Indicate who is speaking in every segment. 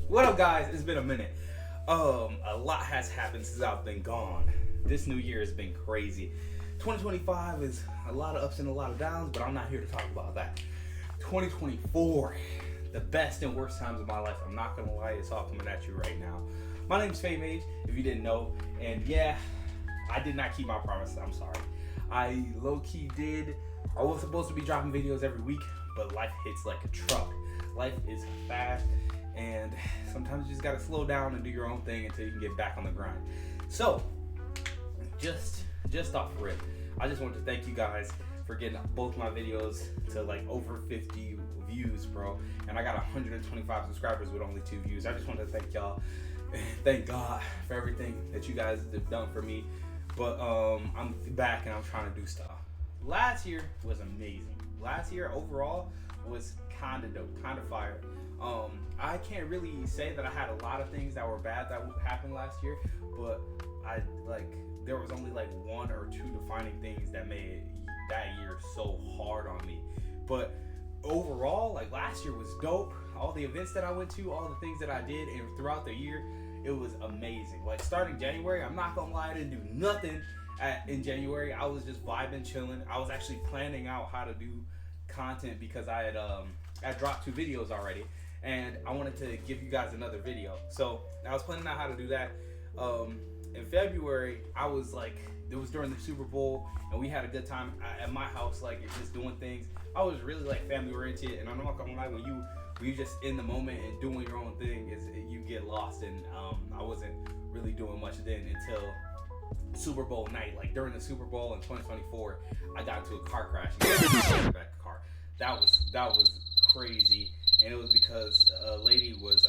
Speaker 1: What up, guys? It's been a minute. A lot has happened since I've been gone. This new year has been crazy. 2025 is a lot of ups and a lot of downs, but I'm not here to talk about that. 2024, the best and worst times of my life. I'm not gonna lie, it's all coming at you right now. My name's Fame Age, if you didn't know, and yeah, I did not keep my promise. I'm sorry. I low-key did. I was supposed to be dropping videos every week, but life hits like a truck. Life is fast, and sometimes you just gotta slow down and do your own thing until you can get back on the grind. So, just off rip, I just want to thank you guys for getting both my videos to like over 50 views, bro. And I got 125 subscribers with only 2 views. I just want to thank y'all. Thank God for everything that you guys have done for me. But I'm back and I'm trying to do stuff. Last year was amazing. Last year overall was kind of dope, kind of fire. I can't really say that I had a lot of things that were bad that happened last year, but there was only like 1 or 2 defining things that made that year so hard on me. But overall, like, last year was dope. All the events that I went to, all the things that I did, and throughout the year, it was amazing. Like, starting January, I'm not gonna lie, I didn't do nothing in January. I was just vibing, chilling. I was actually planning out how to do content because I dropped 2 videos already, and I wanted to give you guys another video. So I was planning out how to do that. In February, I was like, it was during the Super Bowl, and we had a good time at my house, like, just doing things. I was really like family oriented, and I'm not gonna lie, when you just in the moment and doing your own thing, you get lost. And I wasn't really doing much then until Super Bowl night. Like, during the Super Bowl in 2024, I got into a car crash. That was crazy, and it was because a lady was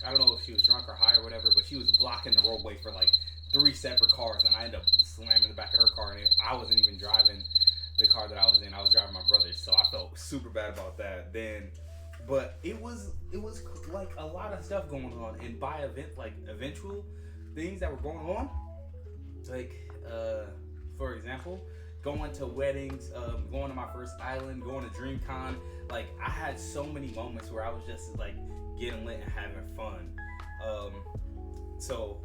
Speaker 1: I don't know if she was drunk or high or whatever, but she was blocking the roadway for like 3 separate cars, and I ended up slamming the back of her car, and I wasn't even driving the car that I was in. I was driving my brother's, so I felt super bad about that then. But it was like a lot of stuff going on, and by eventual things that were going on, like for example, going to weddings, going to my first island, going to DreamCon. Like, I had so many moments where I was just like getting lit and having fun.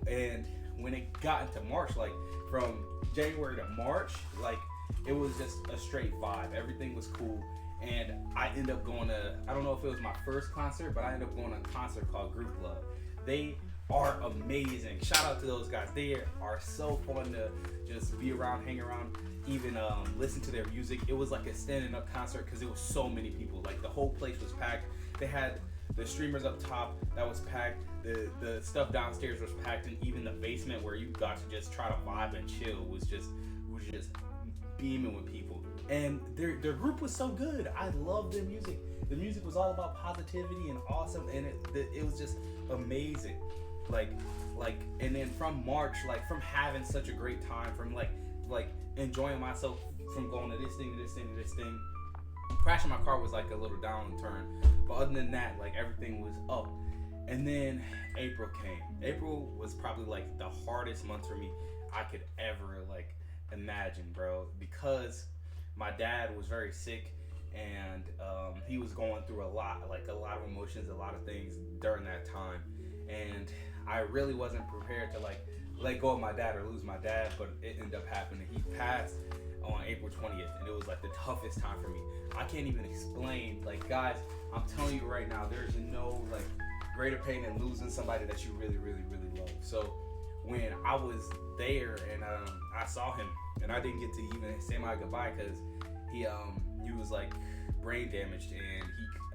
Speaker 1: And when it got into March, like from January to March, like, it was just a straight vibe. Everything was cool. And I ended up going to, I don't know if it was my first concert, but I ended up going to a concert called Group Love. They are amazing. Shout out to those guys. They are so fun to just be around, hang around, even listen to their music. It was like a standing up concert because it was so many people. Like, the whole place was packed. They had the streamers up top that was packed. The stuff downstairs was packed, and even the basement where you got to just try to vibe and chill was just beaming with people. And their group was so good. I loved their music. The music was all about positivity and awesome, and it was just amazing. Like, and then from March, like, from having such a great time, from like enjoying myself, from going to this thing to this thing to this thing. Crashing my car was like a little downturn, but other than that, like, everything was up. And then April came. April was probably like the hardest month for me I could ever like imagine, bro, because my dad was very sick, and he was going through a lot of emotions, a lot of things during that time, and I really wasn't prepared to like let go of my dad or lose my dad, but it ended up happening. He passed on April 20th, and it was like the toughest time for me. I can't even explain. Like, guys, I'm telling you right now, there's no like greater pain than losing somebody that you really, really, really love. So when I was there and I saw him, and I didn't get to even say my goodbye because he was like brain damaged, and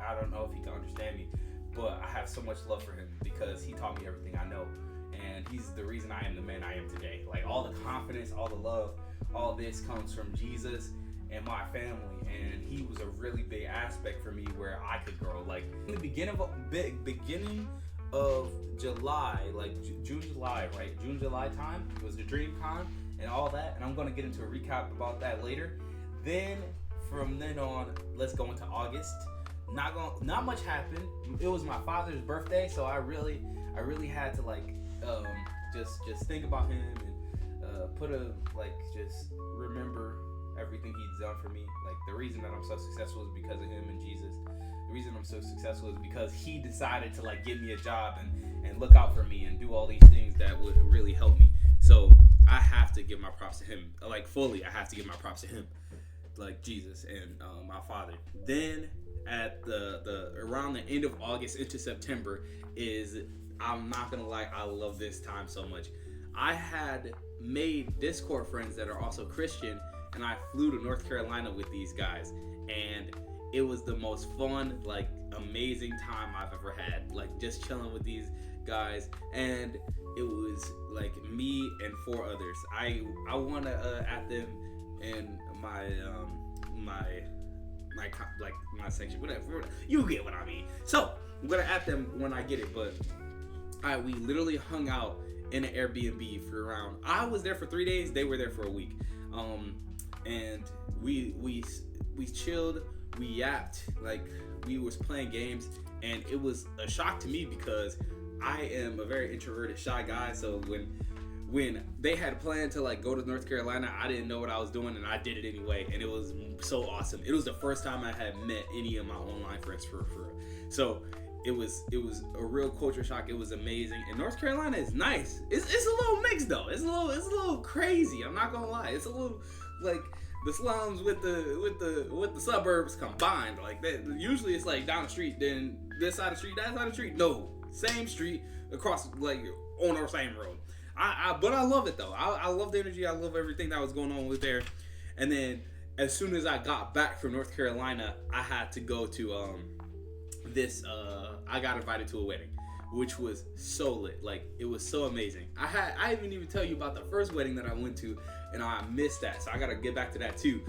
Speaker 1: I don't know if he can understand me, but I have so much love for him because he taught me everything I know, and he's the reason I am the man I am today. Like, all the confidence, all the love, all this comes from Jesus and my family, and he was a really big aspect for me where I could grow. Like, in the beginning of July, like June, July time, it was the DreamCon and all that, and I'm gonna get into a recap about that later. Then from then on, let's go into August. Not much happened. It was my father's birthday, so I really had to like just think about him and just remember everything he's done for me. Like, the reason that I'm so successful is because of him and Jesus. The reason I'm so successful is because he decided to like give me a job and look out for me and do all these things that would really help me. So I have to give my props to him, like fully. I have to give my props to him, like Jesus and my father. Then at the around the end of August into September is, I'm not gonna lie, I love this time so much. I had made Discord friends that are also Christian, and I flew to North Carolina with these guys, and it was the most fun, like amazing time I've ever had, like just chilling with these guys. And it was like me and 4 others. I want to add them in my my section, whatever. You get what I mean. So I'm gonna add them when I get it. But we literally hung out in an Airbnb for around. I was there for 3 days. They were there for a week. And we chilled. We yapped, like we was playing games, and it was a shock to me because I am a very introverted, shy guy. So when they had planned to like go to North Carolina, I didn't know what I was doing, and I did it anyway, and it was so awesome. It was the first time I had met any of my online friends for real. So it was a real culture shock. It was amazing, and North Carolina is nice. It's a little mixed though. It's a little crazy. I'm not gonna lie. It's a little like the slums with the suburbs combined. Like that. Usually it's like down the street, then this side of the street, that side of the street. No, same street across, like on our same road. But I love it though. I love the energy. I love everything that was going on with there. And then as soon as I got back from North Carolina, I had to go to I got invited to a wedding, which was so lit. Like it was so amazing. I didn't even tell you about the first wedding that I went to, and I missed that, so I gotta get back to that too.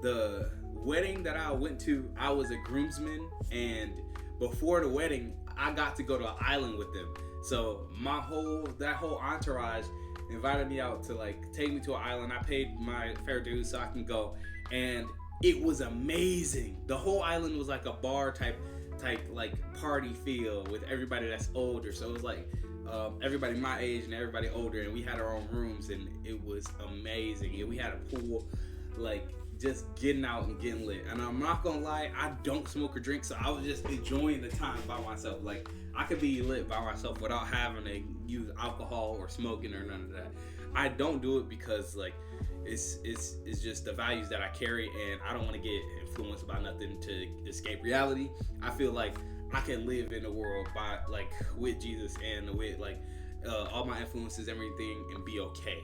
Speaker 1: The wedding that I went to, I was a groomsman, and before the wedding, I got to go to an island with them. So that whole entourage invited me out to like take me to an island. I paid my fair dues so I can go, and it was amazing. The whole island was like a bar type like party feel with everybody that's older. So it was like everybody my age and everybody older, and we had our own rooms, and it was amazing. And we had a pool, like just getting out and getting lit. And I'm not gonna lie, I don't smoke or drink, so I was just enjoying the time by myself. Like I could be lit by myself without having to use alcohol or smoking or none of that. I don't do it because like it's just the values that I carry, and I don't want to get influenced by nothing to escape reality. I feel like I can live in the world by like with Jesus and with like all my influences, everything, and be okay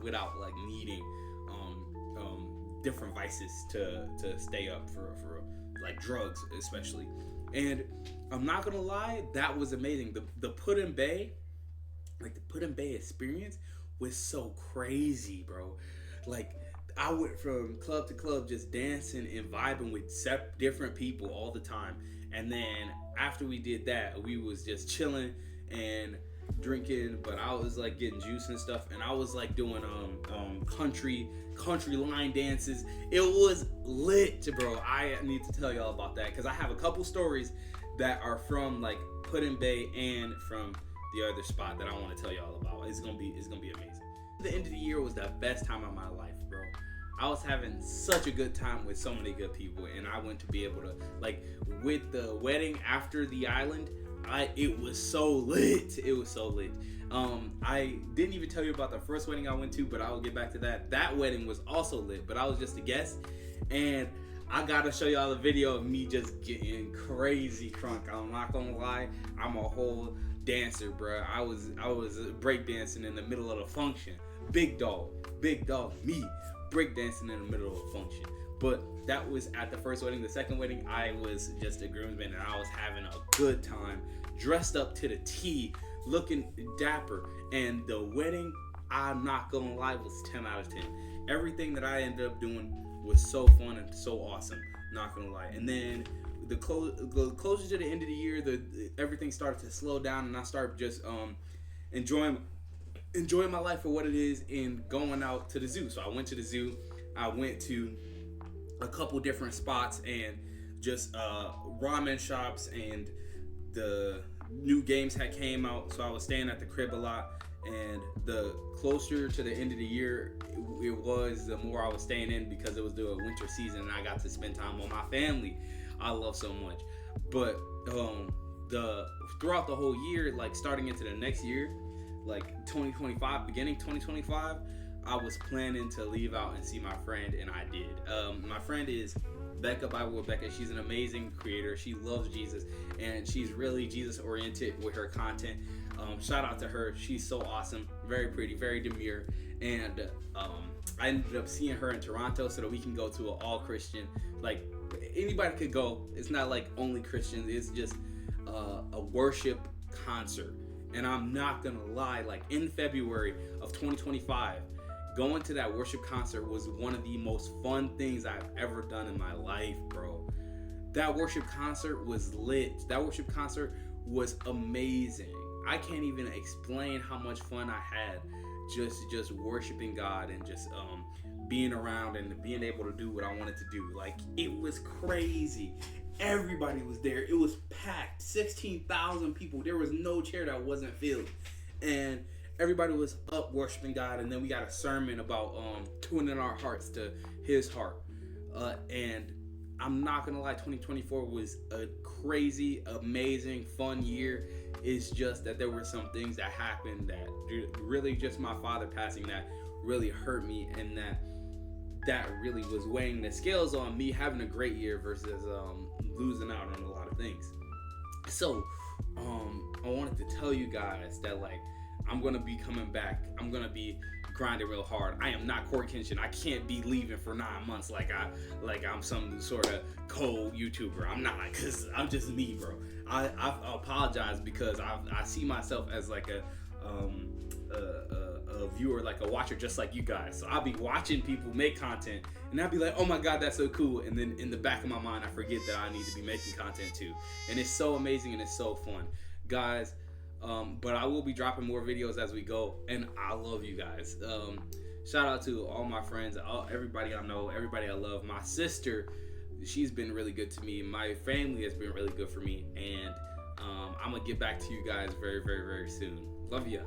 Speaker 1: without like needing different vices to stay up for like drugs especially. And I'm not gonna lie, that was amazing. The Put in Bay, like the Put in Bay experience was so crazy, bro. Like I went from club to club just dancing and vibing with different people all the time. And then after we did that, we was just chilling and drinking, but I was like getting juice and stuff, and I was like doing country line dances. It was lit, bro. I need to tell y'all about that because I have a couple stories that are from like Put in Bay and from the other spot that I want to tell y'all about. It's gonna be amazing. The end of the year was the best time of my life, bro. I was having such a good time with so many good people, and I went to be able to like with the wedding after the island. It was so lit. It was so lit. I didn't even tell you about the first wedding I went to, but I will get back to that. That wedding was also lit, but I was just a guest, and I gotta show y'all the video of me just getting crazy crunk. I'm not gonna lie, I'm a whole dancer, bro. I was break dancing in the middle of the function. Big dog, me break dancing in the middle of a function. But that was at the first wedding. The second wedding, I was just a groomsman, and I was having a good time, dressed up to the T, looking dapper. And the wedding, I'm not gonna lie, was 10 out of 10. Everything that I ended up doing was so fun and so awesome, not gonna lie. And then the closer to the end of the year, everything started to slow down, and I started just enjoying my life for what it is and going out to the zoo. So I went to the zoo. I went to a couple different spots and just ramen shops, and the new games had came out, so I was staying at the crib a lot. And the closer to the end of the year it was, the more I was staying in because it was the winter season, and I got to spend time with my family. I love so much. But the throughout the whole year, like starting into the next year, like 2025, beginning 2025, I was planning to leave out and see my friend, and I did. My friend is Becca Bible with Becca. She's an amazing creator. She loves Jesus, and she's really Jesus oriented with her content. Shout out to her. She's so awesome, very pretty, very demure, and I ended up seeing her in Toronto so that we can go to an all Christian. Like anybody could go. It's not like only Christians. It's just a worship concert. And I'm not gonna lie, like in February of 2025, going to that worship concert was one of the most fun things I've ever done in my life, bro. That worship concert was lit. That worship concert was amazing. I can't even explain how much fun I had just worshiping God and just being around and being able to do what I wanted to do. Like, it was crazy. Everybody was there. It was packed. 16,000 people. There was no chair that wasn't filled. And everybody was up worshiping God. And then we got a sermon about tuning our hearts to his heart. And I'm not going to lie, 2024 was a crazy, amazing, fun year. It's just that there were some things that happened that really, just my father passing, that really hurt me, and that really was weighing the scales on me having a great year versus losing out on a lot of things. So I wanted to tell you guys that, like, I'm gonna be coming back. I'm gonna be grinding real hard. I am not Corey Kenshin. I can't be leaving for 9 months like I'm some sort of cold YouTuber. I'm not, because I'm just me, bro. I apologize because I see myself as like a viewer, like a watcher, just like you guys. So I'll be watching people make content, and I'll be like, oh my God, that's so cool. And then in the back of my mind, I forget that I need to be making content too. And it's so amazing and it's so fun, guys. But I will be dropping more videos as we go, and I love you guys. Shout out to all my friends, everybody I know, everybody I love. My sister, she's been really good to me. My family has been really good for me, and I'm gonna get back to you guys very, very, very soon. Love ya.